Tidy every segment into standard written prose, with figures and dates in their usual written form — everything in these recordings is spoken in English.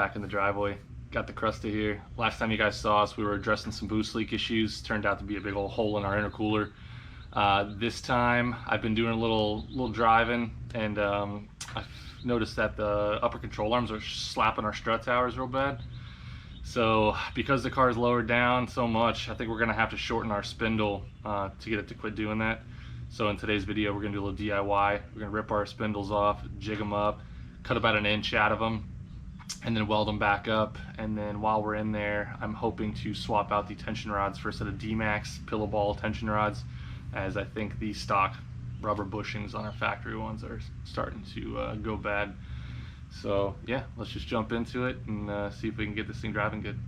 back in the driveway. Got the Crusta here. Last time you guys saw us, we were addressing some boost leak issues. Turned out to be a big old hole in our intercooler. This time I've been doing a little driving, and I've noticed that the upper control arms are slapping our strut towers real bad. So because the car is lowered down so much, I think we're gonna have to shorten our spindle to get it to quit doing that. So in today's video, we're gonna do a little DIY. We're gonna rip our spindles off, jig them up, cut about 1 inch out of them, and then weld them back up. And then while we're in there, I'm hoping to swap out the tension rods for a set of D-Max pillow ball tension rods, as I think the stock rubber bushings on our factory ones are starting to go bad. So yeah, let's just jump into it and see if we can get this thing driving good.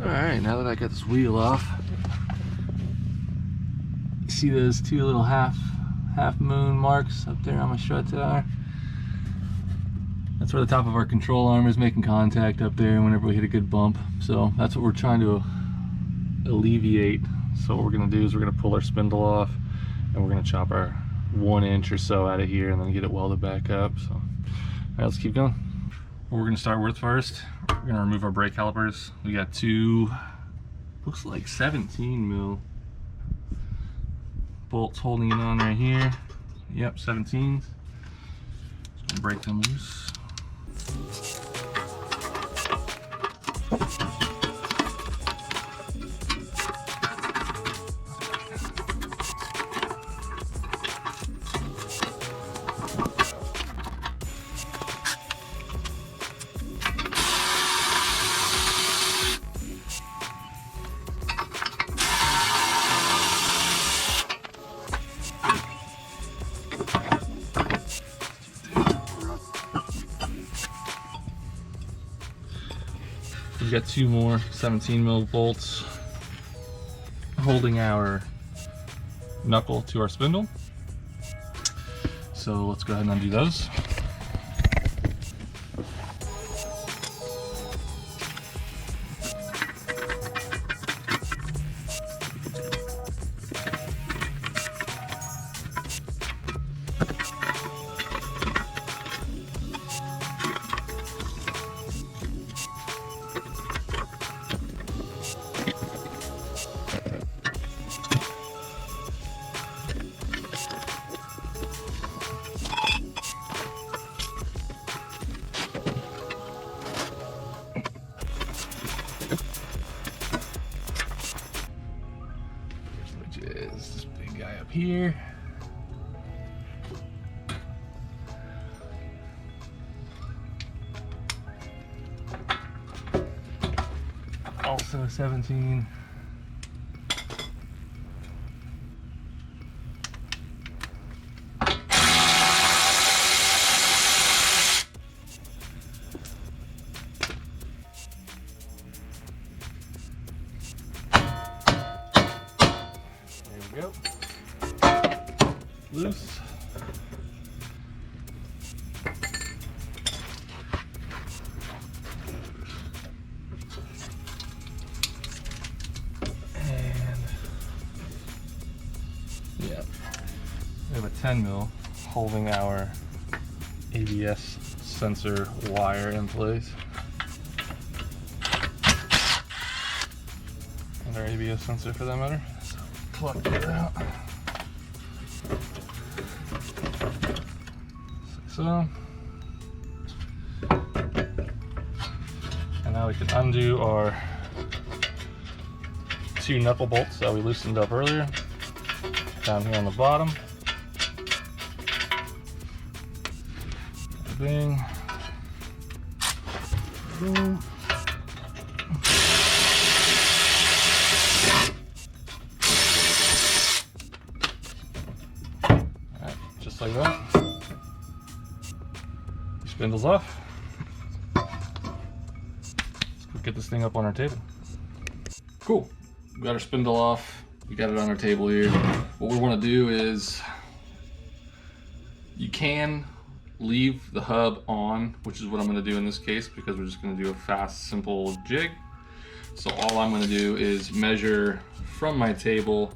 Alright, now that I got this wheel off, you see those two little half moon marks up there on my strut tower? That's where the top of our control arm is making contact up there whenever we hit a good bump. So that's what we're trying to alleviate. So what we're going to do is we're going to pull our spindle off, and we're going to chop our 1 inch or so out of here and then get it welded back up. So alright, let's keep going. What we're going to start with first, we're going to remove our brake calipers. We got two, looks like 17 mil bolts holding it on right here. Yep, 17s. Just going to break them loose. We've got two more 17 mil bolts holding our knuckle to our spindle. So let's go ahead and undo those. This big guy up here. Also 17. Go. Loose. And yeah, we have a 10 mil holding our ABS sensor wire in place. And our ABS sensor for that matter. Pluck it out. Like so. And now we can undo our two knuckle bolts that we loosened up earlier down here on the bottom. Bing. Boom. Just like that. Your spindle's off. Let's thing up on our table. Cool. We got our spindle off. We got it on our table here. What we want to do is, you can leave the hub on, which is what I'm going to do in this case, because we're just going to do a fast, simple jig. So all I'm going to do is measure from my table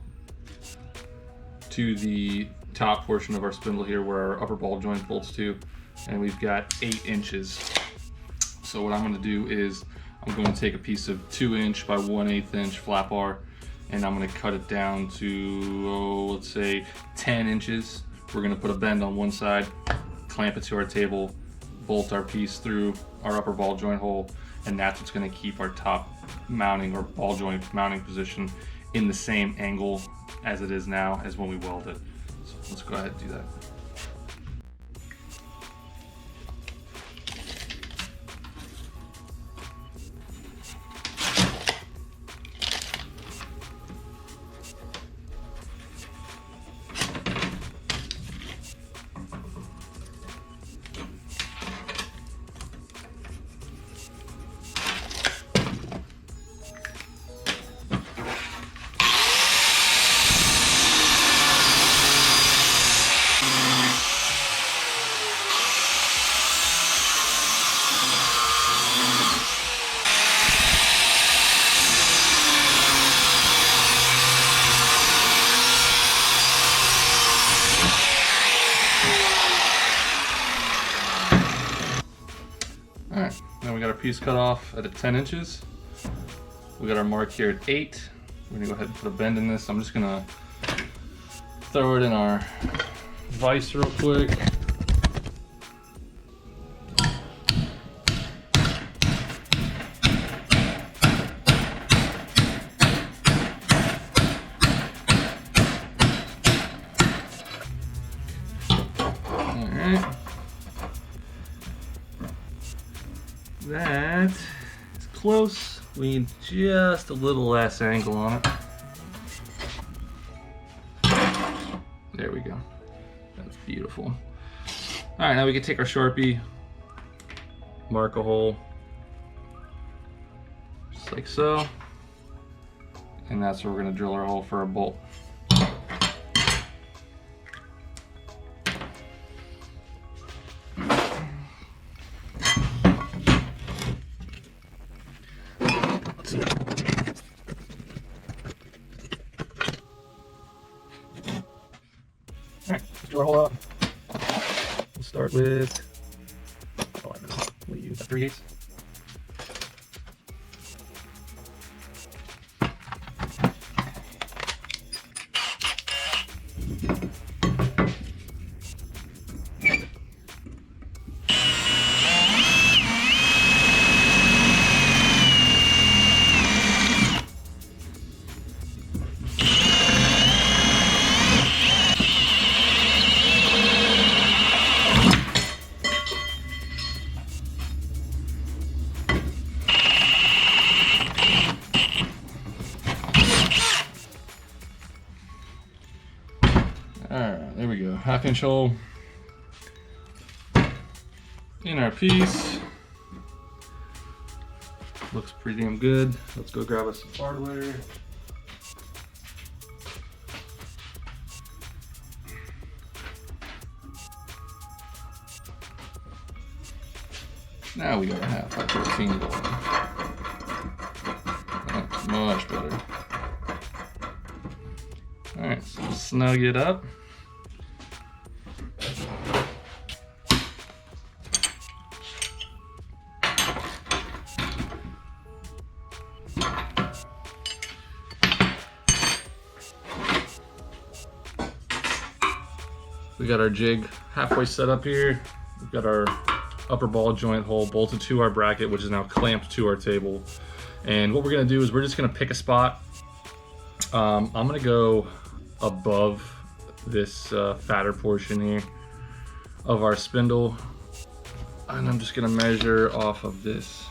to the top portion of our spindle here where our upper ball joint bolts to, and we've got 8 inches. So what I'm going to do is I'm going to take a piece of 2" by 1/8 inch flat bar, and I'm going to cut it down to, let's say 10 inches. We're going to put a bend on one side, clamp it to our table, bolt our piece through our upper ball joint hole, and that's what's going to keep our top mounting or ball joint mounting position in the same angle as it is now as when we weld it. So let's go ahead and do that. Alright, now we got our piece cut off at 10 inches. We got our mark here at 8. We're gonna go ahead and put a bend in this. I'm just gonna throw it in our vise real quick. Alright. That is close. We need just a little less angle on it. There we go. That's beautiful. All right, now we can take our Sharpie, mark a hole, just like so. And that's where we're gonna drill our hole for a bolt. Alright, let's drill our hole out. We'll start with, oh, I know, we'll use a 3/8. Alright, there we go. 1/2 inch hole in our piece. Looks pretty damn good. Let's go grab us some hardware. Now we got a 1/2x14 going. That's much better. Alright, so snug it up. We got our jig halfway set up here. We've got our upper ball joint hole bolted to our bracket, which is now clamped to our table. And what we're gonna do is we're just gonna pick a spot. I'm gonna go above this fatter portion here of our spindle. And I'm just gonna measure off of this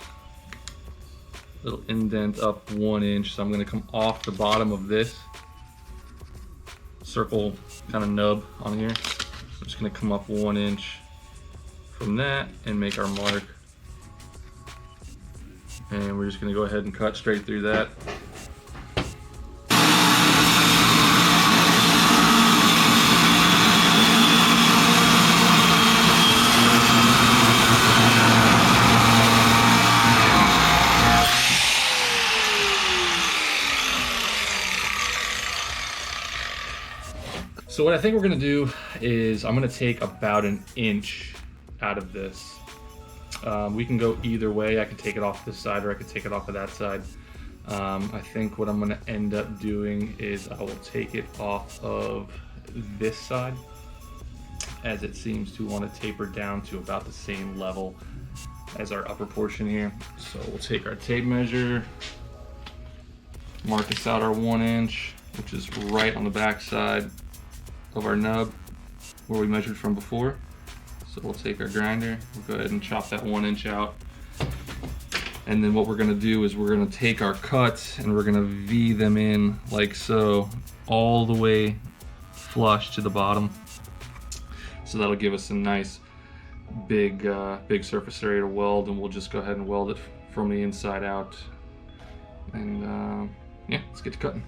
little indent up 1 inch. So I'm gonna come off the bottom of this circle kind of nub on here. I'm just gonna come up 1 inch from that and make our mark and we're just going to go ahead and cut straight through that. So what I think we're gonna do is I'm gonna take about 1 inch out of this. We can go either way. I can take it off this side or I can take it off of that side. I think what I'm gonna end up doing is I will take it off of this side, as it seems to want to taper down to about the same level as our upper portion here. So we'll take our tape measure, mark this out our 1 inch, which is right on the back side of our nub where we measured from before. So we'll take our grinder, we'll go ahead and chop that 1 inch out. And then what we're gonna do is we're gonna take our cuts and we're gonna V them in like so, all the way flush to the bottom. So that'll give us a nice big surface area to weld, and we'll just go ahead and weld it from the inside out. And yeah, let's get to cutting.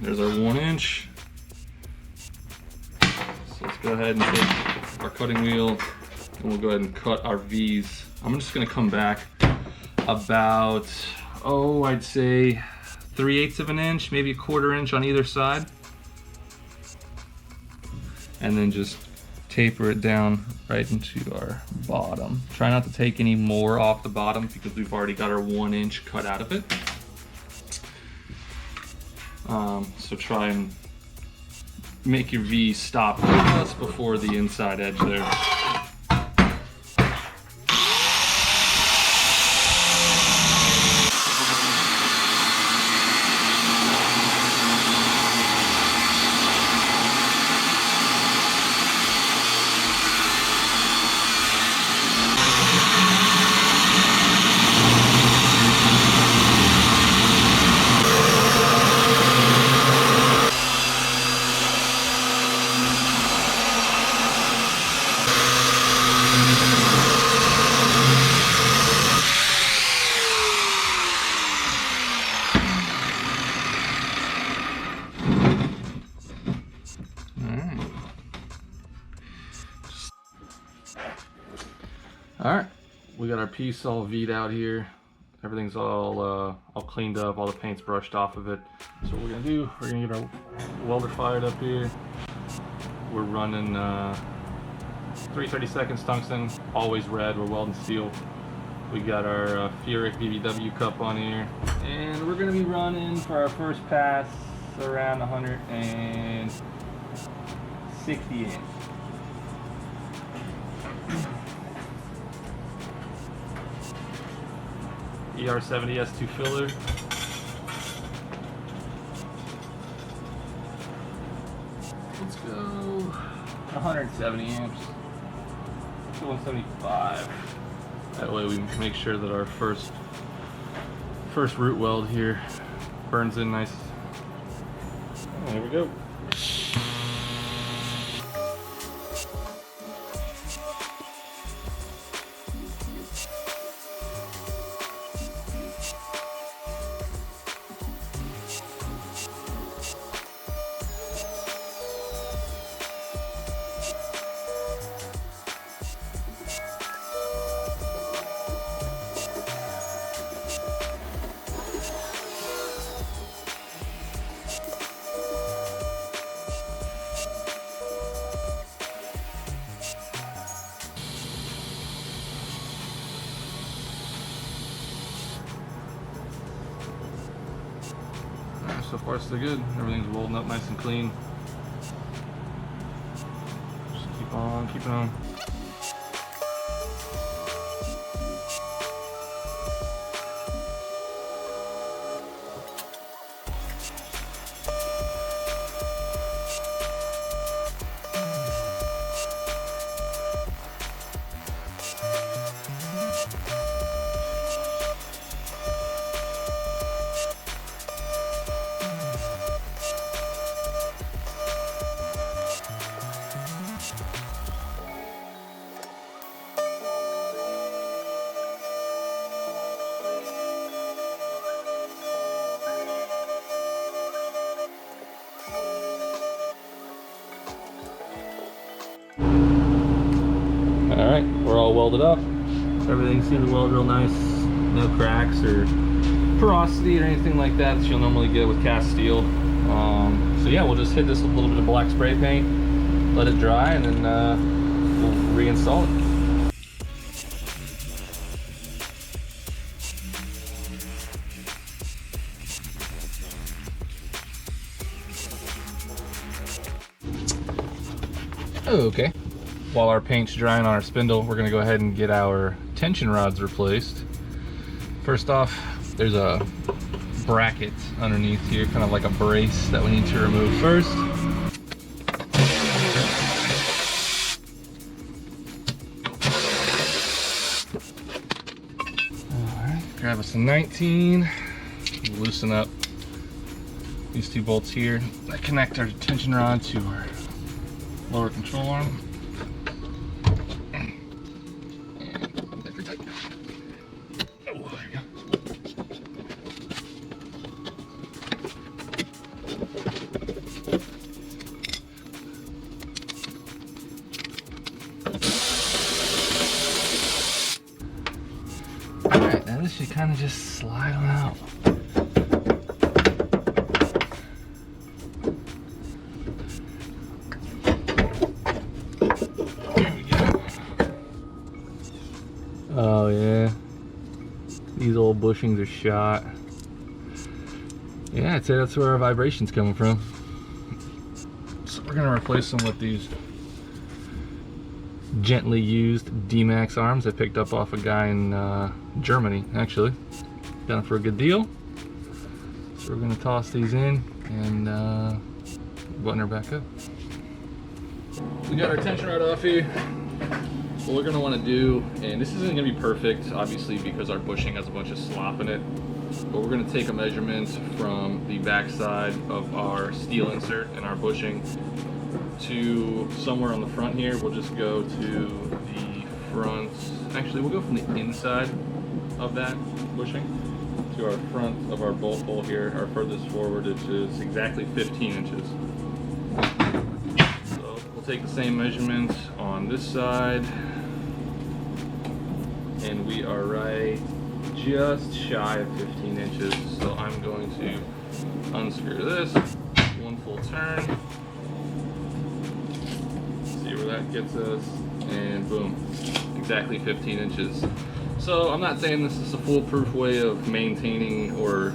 There's our 1 inch. So let's go ahead and take our cutting wheel and we'll go ahead and cut our V's. I'm just gonna come back about, I'd say 3/8 of an inch, maybe 1/4 inch on either side. And then just taper it down right into our bottom. Try not to take any more off the bottom because we've already got our 1 inch cut out of it. So try and make your V stop just before the inside edge there. All right, we got our piece all V'd out here. Everything's all cleaned up, all the paint's brushed off of it. So what we're gonna do, we're gonna get our welder fired up here. We're running 3/32 tungsten, always red, we're welding steel. We got our Furic BBW cup on here. And we're gonna be running for our first pass around 160 amps. ER70S2 filler. Let's go 170 amps to 175. That way we make sure that our first root weld here burns in nice. Oh, there we go. So far so good. Everything's welding up nice and clean. Just keep on keeping on. right, we're all welded up. Everything seems to weld real nice. No cracks or porosity or anything like that you'll normally get with cast steel. So yeah, we'll just hit this with a little bit of black spray paint, let it dry, and then we'll reinstall it. Okay, while our paint's drying on our spindle, we're gonna go ahead and get our tension rods replaced. First off, there's a bracket underneath here, kind of like a brace that we need to remove first. Alright, grab us a 19, loosen up these two bolts here that connect our tension rod to our lower control arm. And very tight. Oh, there we go. Alright, now this should kind of just slide on out. Oh yeah, these old bushings are shot. Yeah, I'd say that's where our vibration's coming from. So we're gonna replace them with these gently used D.I.Y arms I picked up off a guy in Germany, actually. Got them for a good deal. So we're gonna toss these in and button her back up. We got our tension rod off here. What we're going to want to do, and this isn't going to be perfect obviously because our bushing has a bunch of slop in it, but we're going to take a measurement from the back side of our steel insert and our bushing to somewhere on the front here. We'll just go to the front, actually we'll go from the inside of that bushing to our front of our bolt hole here, our furthest forward, which is exactly 15 inches. So we'll take the same measurement on this side, and we are right just shy of 15 inches. So I'm going to unscrew this, one full turn, see where that gets us, and boom, exactly 15 inches. So I'm not saying this is a foolproof way of maintaining or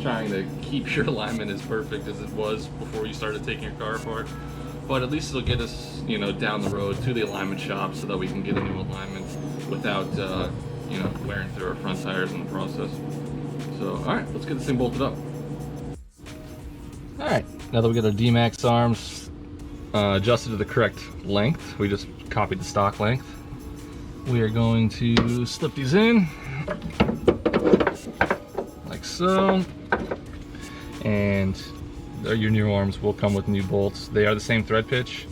trying to keep your alignment as perfect as it was before you started taking your car apart, but at least it'll get us, you know, down the road to the alignment shop so that we can get a new alignment without, you know, wearing through our front tires in the process. So, all right, let's get this thing bolted up. All right, now that we got our D.I.Y arms adjusted to the correct length, we just copied the stock length. We are going to slip these in, like so, and your new arms will come with new bolts. They are the same thread pitch,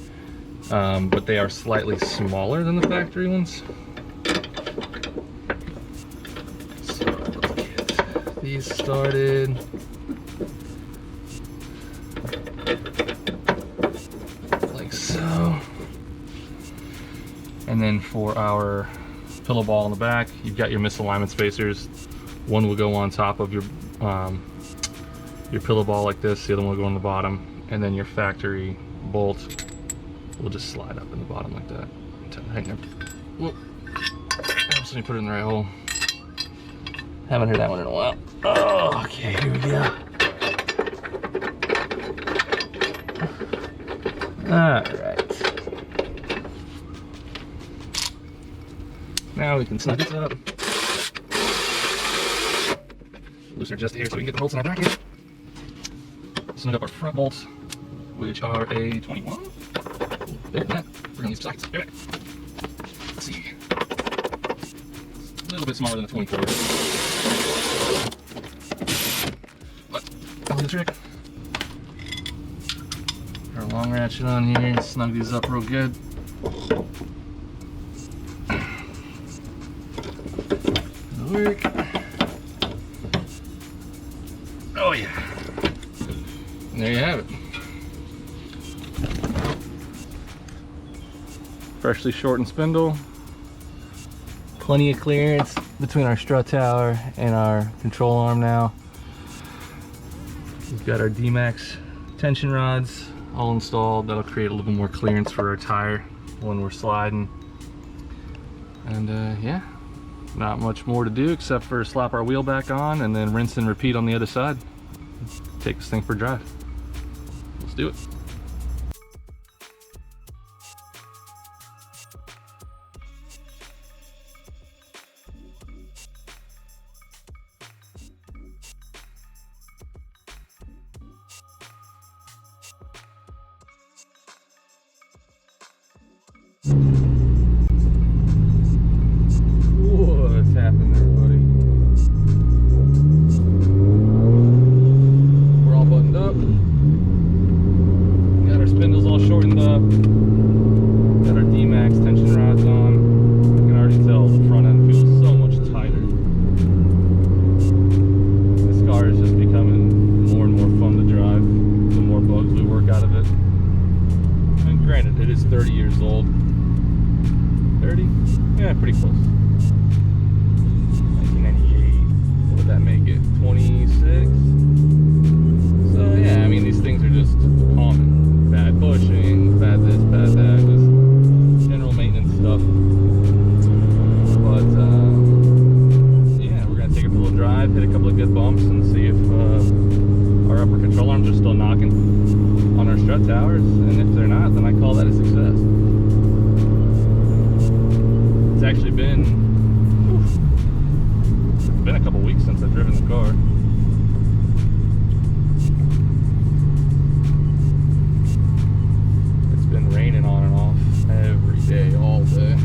but they are slightly smaller than the factory ones. So let's get these started. Like so. And then for our pillow ball in the back, you've got your misalignment spacers. One will go on top of your pillow ball like this, the other one will go on the bottom, and then your factory bolt will just slide up in the bottom like that. Hang on. Whoop. Let me put it in the right hole. Haven't heard that one in a while. Oh, okay, here we go. Alright. Now we can snug this up. Loosen just here so we can get the bolts in our bracket. Snug up our front bolts, which are a 21. Bigger than that. We're gonna need some sockets. Right back. Let's see. A little bit smaller than a 24. But that'll do the trick. Our long ratchet on here. Snug these up real good. That'll work. Oh yeah. And there you have it. Freshly shortened spindle. Plenty of clearance between our strut tower and our control arm now. We've got our D.I.Y tension rods all installed. That'll create a little more clearance for our tire when we're sliding. And yeah, not much more to do except for slap our wheel back on and then rinse and repeat on the other side. Take this thing for a drive. Let's do it. What's happening there, buddy? We're all buttoned up. Got our spindles all shortened up. Got our D.I.Y tension rods on. I can already tell the front end feels so much tighter. This car is just becoming more and more fun to drive the more bugs we work out of it. And granted, it is 30 years old. 30? Yeah, pretty close. 1998. What would that make it? 26? So yeah, I mean, these things are just common. Bad bushing, bad this, bad that, just general maintenance stuff. But yeah, we're gonna take it for a little drive, hit a couple of good bumps, and see if our upper control arms are still knocking on our strut towers. And if they're not, then I call that a success. It's actually been a couple weeks since I've driven the car. It's been raining on and off every day, all day.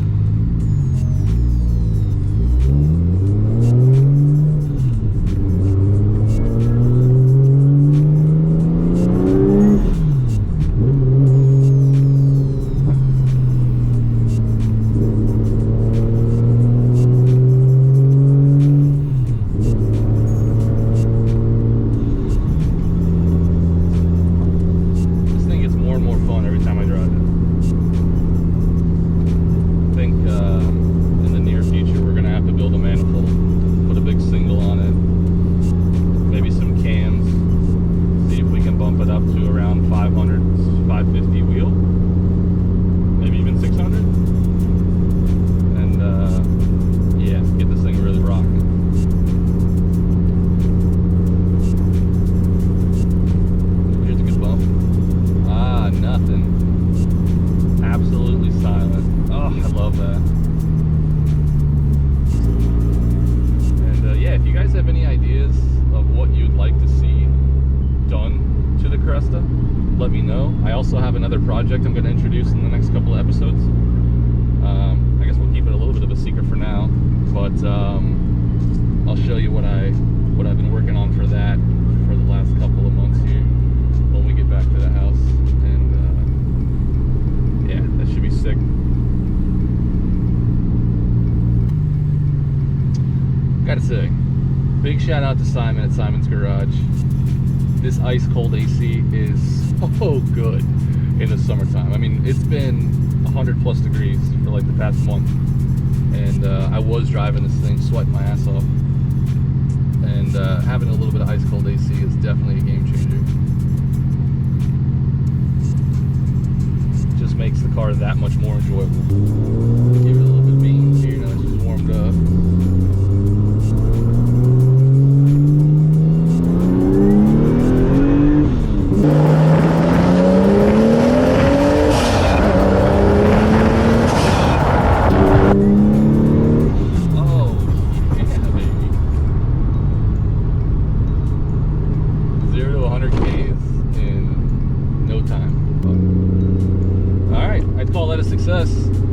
Let me know. I also have another project I'm going to introduce in the next couple of episodes. I guess we'll keep it a little bit of a secret for now, but I'll show you what I've been working on for that for the last couple of months here when we get back to the house. And yeah, that should be sick. Gotta say, big shout out to Simon at Simon's Garage. This ice cold AC is so good in the summertime. I mean, it's been 100+ degrees for like the past month, and I was driving this thing sweating my ass off, and having a little bit of ice cold AC is definitely a game changer. It just makes the car that much more enjoyable. Give it a little bit of beans here, now it's just warmed up.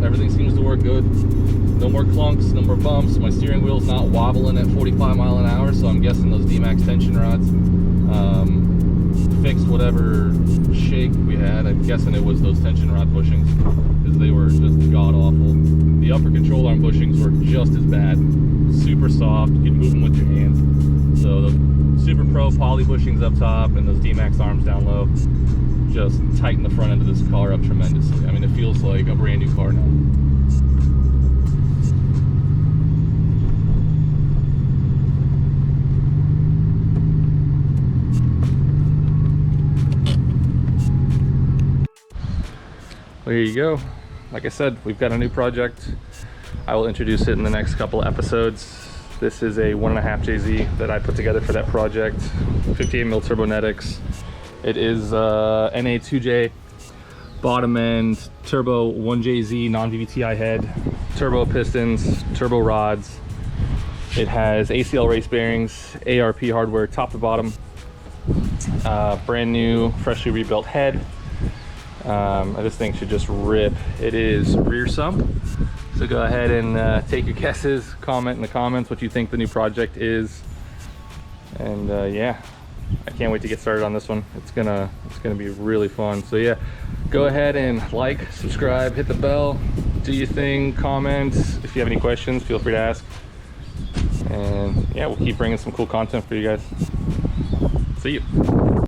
Everything seems to work good. No more clunks, no more bumps. My steering wheel's not wobbling at 45 miles an hour, so I'm guessing those D.I.Y tension rods fixed whatever shake we had. I'm guessing it was those tension rod bushings, because they were just god-awful. The upper control arm bushings were just as bad. Super soft, you can move them with your hands. So the Super Pro poly bushings up top and those D.I.Y arms down low, just tightened the front end of this car up tremendously. I mean, it feels like a brand new car now. There you go. Like I said, we've got a new project. I will introduce it in the next couple of episodes. This is a 1.5 JZ that I put together for that project. 58mm Turbonetics. It is NA2J bottom end, turbo 1JZ non-VVTi head, turbo pistons, turbo rods. It has ACL race bearings, ARP hardware top to bottom, brand new, freshly rebuilt head. This thing should just rip. It is rear sump. So go ahead and take your guesses, comment in the comments what you think the new project is. And yeah, I can't wait to get started on this one. It's gonna be really fun. So yeah, go ahead and like, subscribe, hit the bell, do your thing, comment. If you have any questions, feel free to ask. And yeah, we'll keep bringing some cool content for you guys. See you.